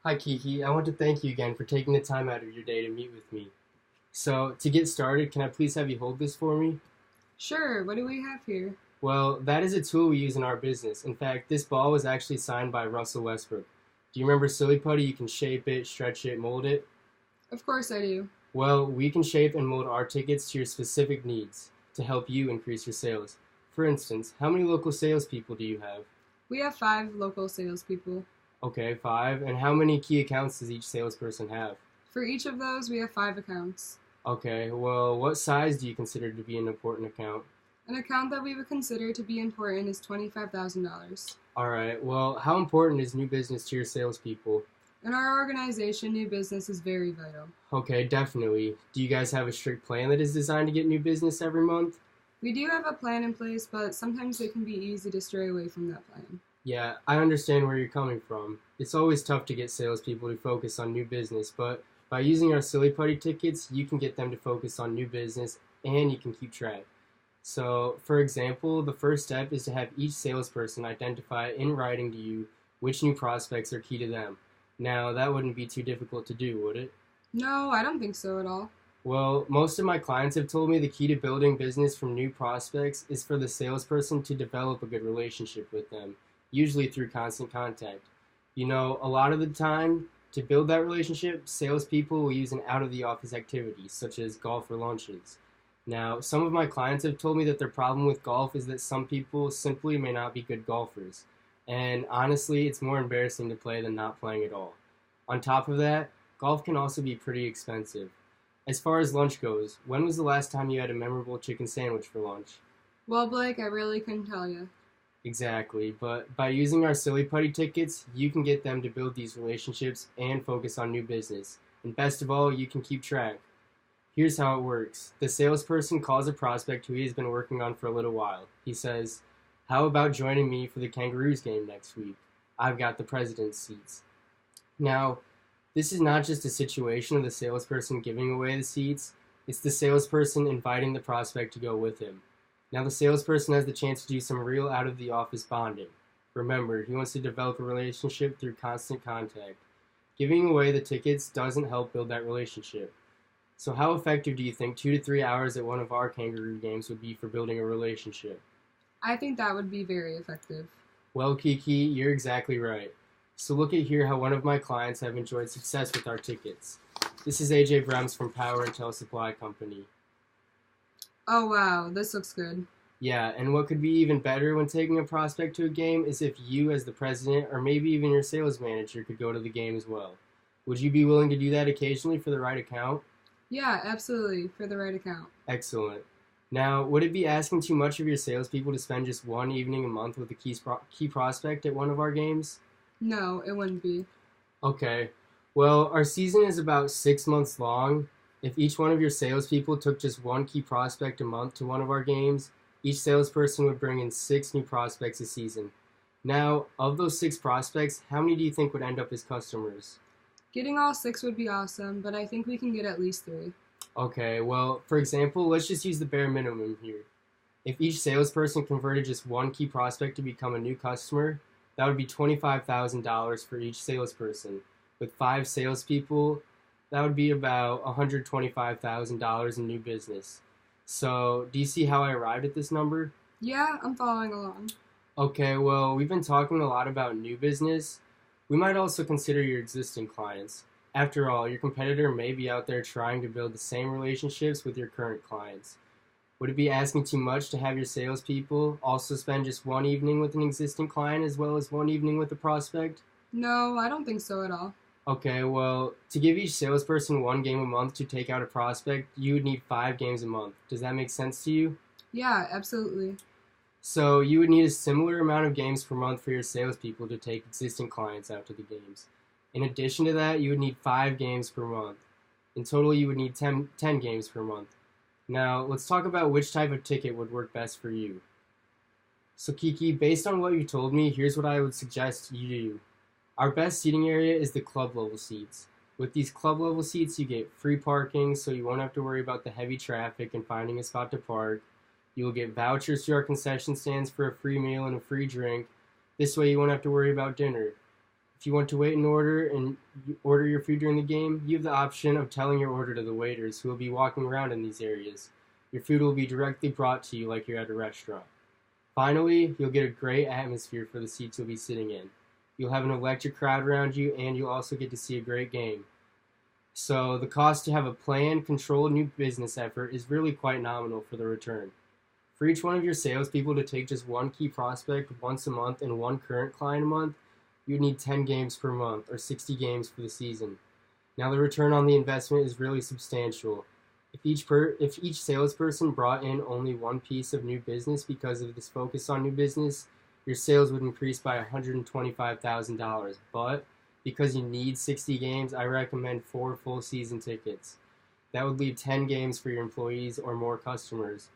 Hi Kiki, I want to thank you again for taking the time out of your day to meet with me. So, to get started, can I please have you hold this for me? Sure, what do we have here? Well, that is a tool we use in our business. In fact, this ball was actually signed by Russell Westbrook. Do you remember Silly Putty? You can shape it, stretch it, mold it. Of course I do. Well, we can shape and mold our tickets to your specific needs to help you increase your sales. For instance, how many local salespeople do you have? We have 5 local salespeople. Okay, five. And how many key accounts does each salesperson have? For each of those, we have 5 accounts. Okay, well, what size do you consider to be an important account? An account that we would consider to be important is $25,000. All right. Well, how important is new business to your salespeople? In our organization, new business is very vital. Okay, definitely. Do you guys have a strict plan that is designed to get new business every month? We do have a plan in place, but sometimes it can be easy to stray away from that plan. Yeah, I understand where you're coming from. It's always tough to get salespeople to focus on new business, but by using our Silly Putty tickets, you can get them to focus on new business and you can keep track. So, for example, the first step is to have each salesperson identify in writing to you which new prospects are key to them. Now, that wouldn't be too difficult to do, would it? No, I don't think so at all. Well, most of my clients have told me the key to building business from new prospects is for the salesperson to develop a good relationship with them, usually through constant contact. A lot of the time, to build that relationship, salespeople will use an out of the office activity, such as golf or lunches. Now, some of my clients have told me that their problem with golf is that some people simply may not be good golfers. And honestly, it's more embarrassing to play than not playing at all. On top of that, golf can also be pretty expensive. As far as lunch goes, when was the last time you had a memorable chicken sandwich for lunch? Well, Blake, I really couldn't tell you. Exactly, but by using our Silly Putty tickets, you can get them to build these relationships and focus on new business. And best of all, you can keep track. Here's how it works. The salesperson calls a prospect who he has been working on for a little while. He says, "How about joining me for the Kangaroos game next week? I've got the president's seats." Now, this is not just a situation of the salesperson giving away the seats, it's the salesperson inviting the prospect to go with him. Now, the salesperson has the chance to do some real out of the office bonding. Remember, he wants to develop a relationship through constant contact. Giving away the tickets doesn't help build that relationship. So, how effective do you think 2 to 3 hours at one of our kangaroo games would be for building a relationship? I think that would be very effective. Well, Kiki, you're exactly right. So look at here how one of my clients have enjoyed success with our tickets. This is AJ Brems from Power Intel Supply Company. Oh wow, this looks good. Yeah, and what could be even better when taking a prospect to a game is if you, as the president, or maybe even your sales manager, could go to the game as well. Would you be willing to do that occasionally for the right account? Yeah, absolutely, for the right account. Excellent. Now, would it be asking too much of your salespeople to spend just one evening a month with a key prospect at one of our games? No, it wouldn't be. Okay. Well, our season is about 6 months long. If each one of your salespeople took just one key prospect a month to one of our games, each salesperson would bring in 6 new prospects a season. Now, of those 6 prospects, how many do you think would end up as customers? Getting all 6 would be awesome, but I think we can get at least 3. Okay, well, for example, let's just use the bare minimum here. If each salesperson converted just one key prospect to become a new customer, that would be $25,000 for each salesperson. With 5 salespeople, that would be about $125,000 in new business. So, do you see how I arrived at this number? Yeah, I'm following along. Okay, well, we've been talking a lot about new business. We might also consider your existing clients. After all, your competitor may be out there trying to build the same relationships with your current clients. Would it be asking too much to have your salespeople also spend just one evening with an existing client as well as one evening with a prospect? No, I don't think so at all. Okay, well, to give each salesperson one game a month to take out a prospect, you would need 5 games a month. Does that make sense to you? Yeah, absolutely. So you would need a similar amount of games per month for your salespeople to take existing clients out to the games. In addition to that, you would need 5 games per month. In total, you would need 10 games per month. Now, let's talk about which type of ticket would work best for you. So Kiki, based on what you told me, here's what I would suggest you do. Our best seating area is the club level seats. With these club level seats, you get free parking, so you won't have to worry about the heavy traffic and finding a spot to park. You will get vouchers to our concession stands for a free meal and a free drink. This way you won't have to worry about dinner. If you want to wait and order your food during the game, you have the option of telling your order to the waiters who will be walking around in these areas. Your food will be directly brought to you like you're at a restaurant. Finally, you'll get a great atmosphere for the seats you'll be sitting in. You'll have an electric crowd around you, and you'll also get to see a great game. So the cost to have a planned, controlled new business effort is really quite nominal for the return. For each one of your salespeople to take just one key prospect once a month and one current client a month, you would need 10 games per month, or 60 games for the season. Now the return on the investment is really substantial. If each salesperson brought in only one piece of new business because of this focus on new business, your sales would increase by $125,000. But because you need 60 games, I recommend 4 full season tickets. That would leave 10 games for your employees or more customers.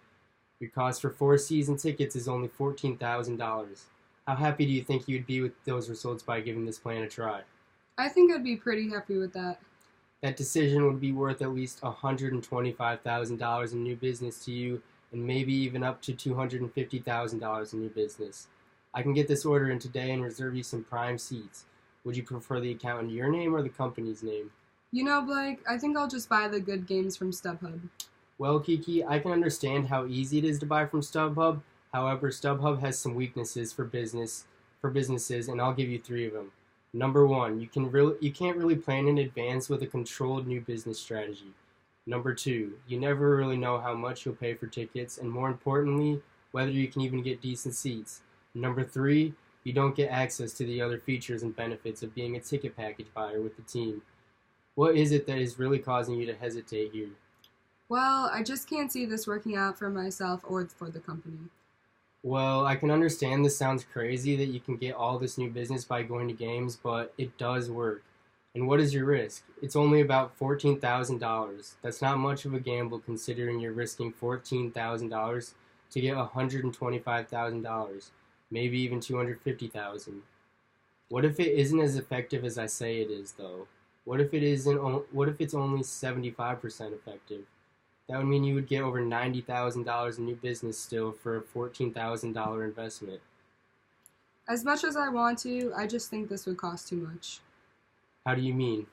Your cost for 4 season tickets is only $14,000. How happy do you think you'd be with those results by giving this plan a try? I think I'd be pretty happy with that. That decision would be worth at least $125,000 in new business to you, and maybe even up to $250,000 in new business. I can get this order in today and reserve you some prime seats. Would you prefer the account in your name or the company's name? You know, Blake, I think I'll just buy the good games from StubHub. Well, Kiki, I can understand how easy it is to buy from StubHub. However, StubHub has some weaknesses for businesses, and I'll give you 3 of them. Number 1, you can't really plan in advance with a controlled new business strategy. Number 2, you never really know how much you'll pay for tickets, and more importantly, whether you can even get decent seats. Number 3, you don't get access to the other features and benefits of being a ticket package buyer with the team. What is it that is really causing you to hesitate here? Well, I just can't see this working out for myself or for the company. Well, I can understand this sounds crazy that you can get all this new business by going to games, but it does work. And what is your risk? It's only about $14,000. That's not much of a gamble considering you're risking $14,000 to get $125,000, maybe even $250,000. What if it isn't as effective as I say it is, though? What if it's only 75% effective? That would mean you would get over $90,000 in new business still for a $14,000 investment. As much as I want to, I just think this would cost too much. How do you mean?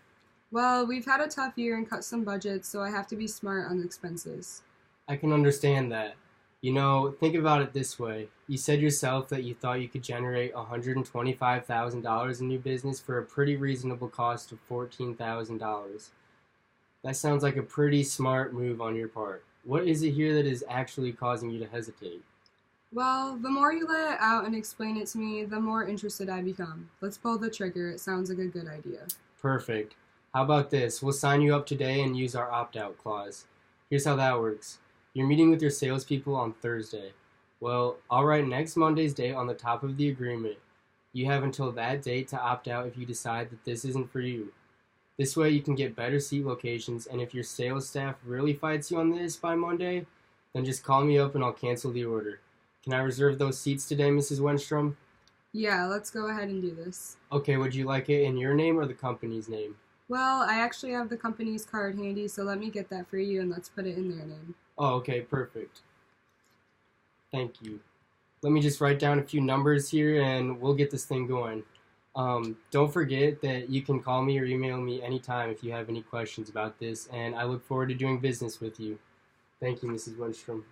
Well, we've had a tough year and cut some budgets, so I have to be smart on the expenses. I can understand that. You know, think about it this way. You said yourself that you thought you could generate $125,000 in new business for a pretty reasonable cost of $14,000. That sounds like a pretty smart move on your part. What is it here that is actually causing you to hesitate? Well, the more you lay it out and explain it to me, the more interested I become. Let's pull the trigger. It sounds like a good idea. Perfect. How about this? We'll sign you up today and use our opt-out clause. Here's how that works. You're meeting with your salespeople on Thursday. Well, I'll write next Monday's date on the top of the agreement. You have until that date to opt out if you decide that this isn't for you. This way you can get better seat locations, and if your sales staff really fights you on this by Monday, then just call me up and I'll cancel the order. Can I reserve those seats today, Mrs. Wenstrom? Yeah, let's go ahead and do this. Okay, would you like it in your name or the company's name? Well, I actually have the company's card handy, so let me get that for you and let's put it in their name. Oh, okay, perfect. Thank you. Let me just write down a few numbers here and we'll get this thing going. Don't forget that you can call me or email me anytime if you have any questions about this, and I look forward to doing business with you. Thank you, Mrs. Wenstrom.